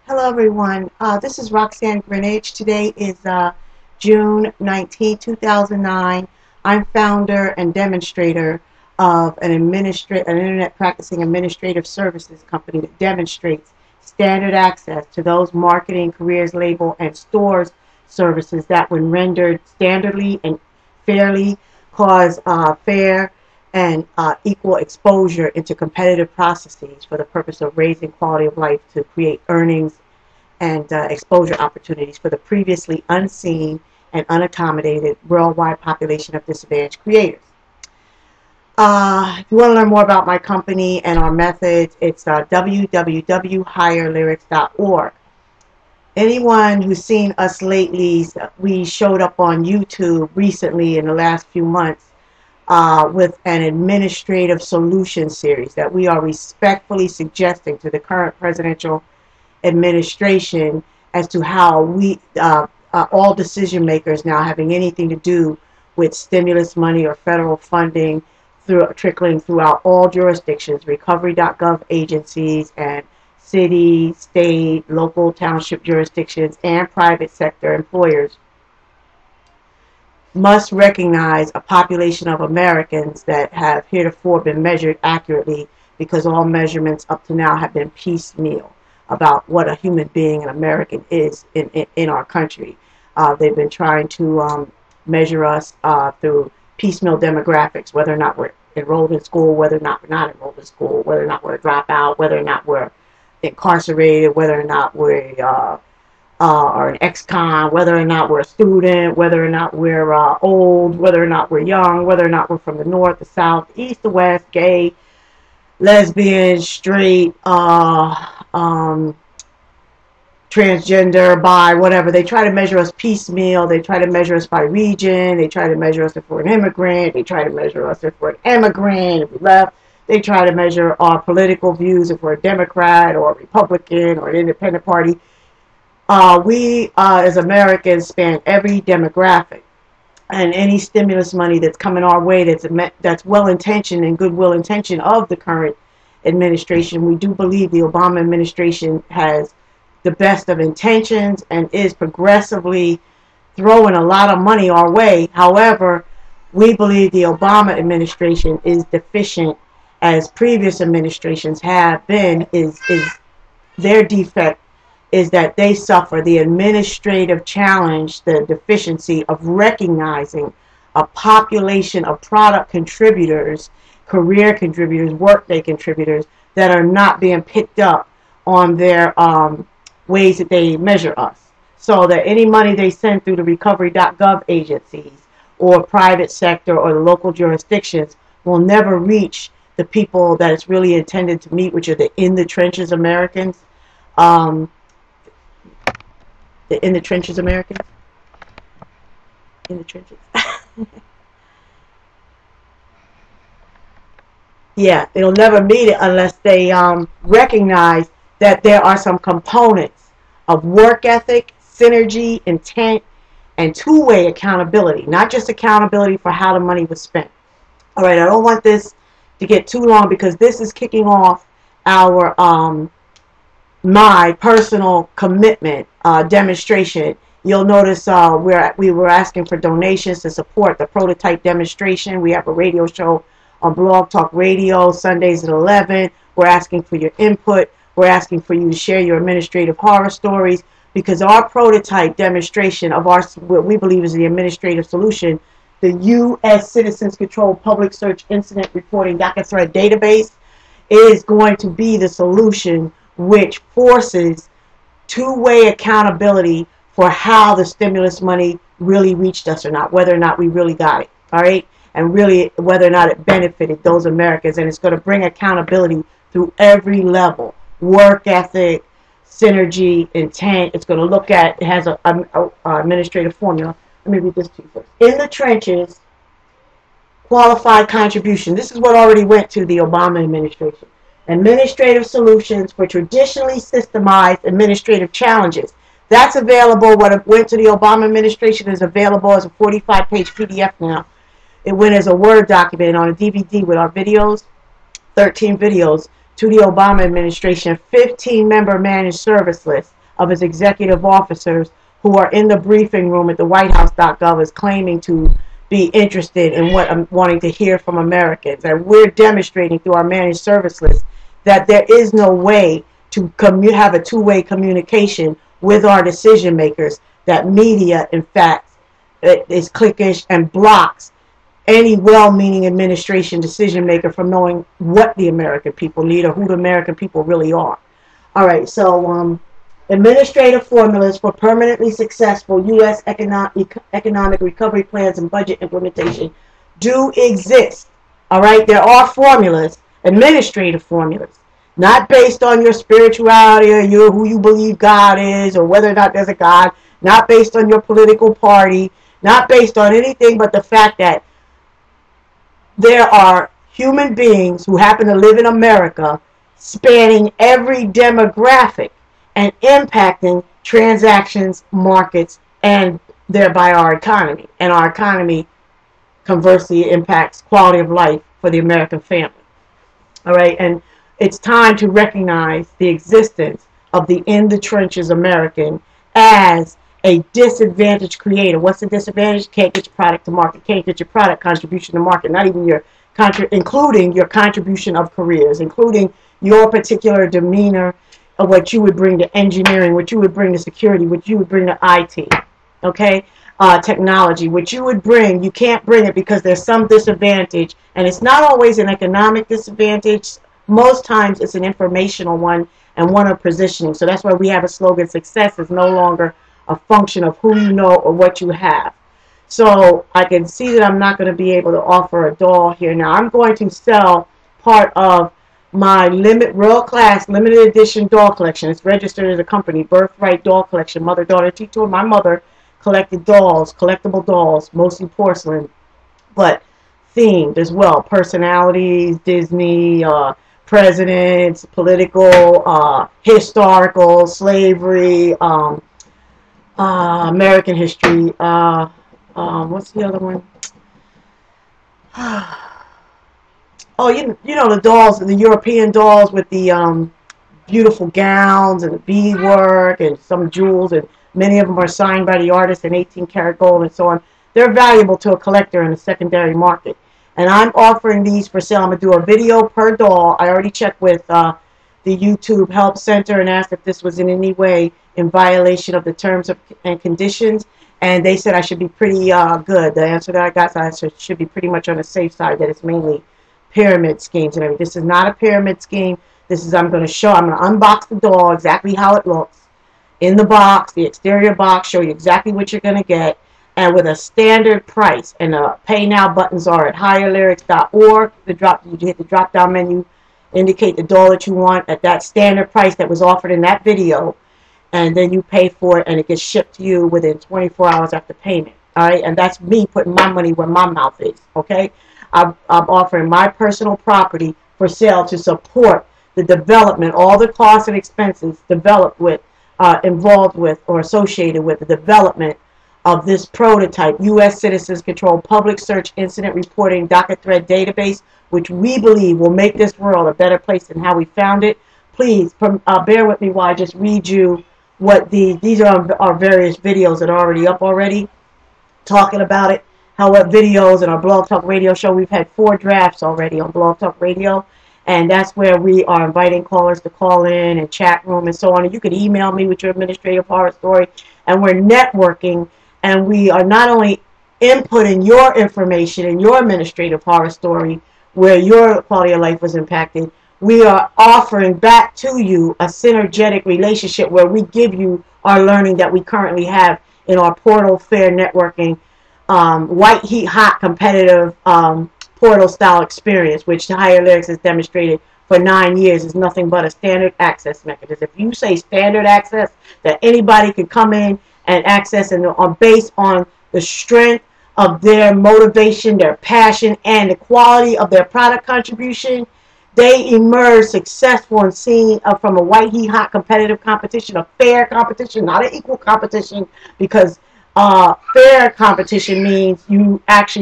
Hello everyone, this is Roxanne Grinage. Today is June 19, 2009. I'm founder and demonstrator of an internet practicing administrative services company that demonstrates standard access to those marketing, careers, label, and stores services that, when rendered standardly and fairly, cause fair and equal exposure into competitive processes for the purpose of raising quality of life to create earnings and exposure opportunities for the previously unseen and unaccommodated worldwide population of disadvantaged creators. If you want to learn more about my company and our methods, it's www.higherlyrics.org. Anyone who's seen us lately, we showed up on YouTube recently in the last few months with an administrative solution series that we are respectfully suggesting to the current presidential administration as to how we, all decision makers now having anything to do with stimulus money or federal funding trickling throughout all jurisdictions, recovery.gov agencies, and city, state, local, township jurisdictions, and private sector employers must recognize a population of Americans that have heretofore been measured accurately, because all measurements up to now have been piecemeal about what a human being, an American, is in our country. They've been trying to measure us through piecemeal demographics, whether or not we're enrolled in school, whether or not we're not enrolled in school, whether or not we're a dropout, whether or not we're incarcerated, whether or not we are an ex-con, whether or not we're a student, whether or not we're old, whether or not we're young, whether or not we're from the north, the south, the east, the west, gay, lesbian, straight, transgender, bi, whatever. They try to measure us piecemeal. They try to measure us by region. They try to measure us if we're an immigrant. They try to measure us if we're an immigrant, if we left. They try to measure our political views if we're a Democrat or a Republican or an independent party. We, as Americans, span every demographic. And any stimulus money that's coming our way that's well-intentioned and goodwill intention of the current administration, we do believe the Obama administration has the best of intentions and is progressively throwing a lot of money our way. However, we believe the Obama administration is deficient, as previous administrations have been. Their defect is that they suffer the administrative challenge, the deficiency of recognizing a population of product contributors, career contributors, workday contributors that are not being picked up on their ways that they measure us. So that any money they send through the recovery.gov agencies or private sector or the local jurisdictions will never reach the people that it's really intended to meet, which are the in the trenches Americans. The in the trenches Americans. In the trenches. Yeah, it'll never meet it unless they recognize that there are some components of work ethic, synergy, intent, and two-way accountability. Not just accountability for how the money was spent. All right, I don't want this to get too long, because this is kicking off our my personal commitment demonstration. You'll notice we were asking for donations to support the prototype demonstration. We have a radio show on Blog Talk Radio Sundays at 11. We're asking for your input. We're asking for you to share your administrative horror stories, because our prototype demonstration of what we believe is the administrative solution, the U.S. Citizens Controlled Public Search Incident Reporting Docket Thread Database, is going to be the solution which forces two-way accountability for how the stimulus money really reached us or not, whether or not we really got it, all right? And really whether or not it benefited those Americans. And it's going to bring accountability through every level: work ethic, synergy, intent. It's going to look at, it has an administrative formula. Let me read this to you first. In the trenches, qualified contribution. This is what already went to the Obama administration. Administrative solutions for traditionally systemized administrative challenges. That's available. What went to the Obama administration is available as a 45-page PDF now. It went as a Word document on a DVD with our videos, 13 videos, to the Obama administration, 15-member managed service list of his executive officers who are in the briefing room at the whitehouse.gov is claiming to be interested in what I'm wanting to hear from Americans. And we're demonstrating through our managed service list that there is no way to have a two-way communication with our decision makers, that media, in fact, is cliquish and blocks any well-meaning administration decision maker from knowing what the American people need or who the American people really are. All right, so administrative formulas for permanently successful U.S. economic recovery plans and budget implementation do exist. All right, there are formulas, administrative formulas, not based on your spirituality or who you believe God is or whether or not there's a God, not based on your political party, not based on anything but the fact that there are human beings who happen to live in America spanning every demographic and impacting transactions, markets, and thereby our economy. And our economy, conversely, impacts quality of life for the American family. All right, and it's time to recognize the existence of the in-the-trenches American as a disadvantaged creator. What's the disadvantage? Can't get your product to market. Can't get your product contribution to market. Not even your including your contribution of careers, including your particular demeanor of what you would bring to engineering, what you would bring to security, what you would bring to IT, okay? Technology, what you would bring. You can't bring it because there's some disadvantage, and it's not always an economic disadvantage. Most times it's an informational one and one of positioning. So that's why we have a slogan: success is no longer a function of who you know or what you have. So I can see that I'm not going to be able to offer a doll here now. I'm going to sell part of my Royal Class limited edition doll collection. It's registered as a company, Birthright Doll Collection, mother-daughter T2. My mother collected dolls, collectible dolls, mostly porcelain, but themed as well. Personalities, Disney, presidents, political, historical, slavery, American history. What's the other one? Oh, you know the dolls, the European dolls with the beautiful gowns and the beadwork and some jewels, and many of them are signed by the artist in 18-karat gold and so on. They're valuable to a collector in the secondary market. And I'm offering these for sale. I'm going to do a video per doll. I already checked with the YouTube Help Center and asked if this was in any way in violation of the terms and conditions. And they said I should be pretty good. The answer that I got, I should be pretty much on the safe side, that it's mainly pyramid schemes and everything. This is not a pyramid scheme. This is, I'm going to unbox the doll, exactly how it looks. In the box, the exterior box, show you exactly what you're going to get. And with a standard price. And the pay now buttons are at higherlyrics.org. You hit the drop down menu, indicate the doll that you want at that standard price that was offered in that video. And then you pay for it and it gets shipped to you within 24 hours after payment. Alright, and that's me putting my money where my mouth is. Okay, I'm offering my personal property for sale to support the development, all the costs and expenses developed with, involved with, or associated with the development of this prototype U.S. Citizens Control Public Search Incident Reporting Docket Thread Database, which we believe will make this world a better place than how we found it. Please bear with me while I just read you what these are our various videos that are already up already, talking about it. What videos in our Blog Talk Radio show, we've had 4 drafts already on Blog Talk Radio, and that's where we are inviting callers to call in and chat room and so on. And you can email me with your administrative horror story, and we're networking. And we are not only inputting your information and your administrative horror story where your quality of life was impacted, we are offering back to you a synergetic relationship where we give you our learning that we currently have in our portal fair networking, white heat hot competitive portal style experience, which Higher Lyrics has demonstrated for 9 years is nothing but a standard access mechanism. If you say standard access, that anybody can come in and access, and based on the strength of their motivation, their passion, and the quality of their product contribution, they emerge successful in seeing from a white heat hot competitive competition, a fair competition, not an equal competition, because fair competition means you actually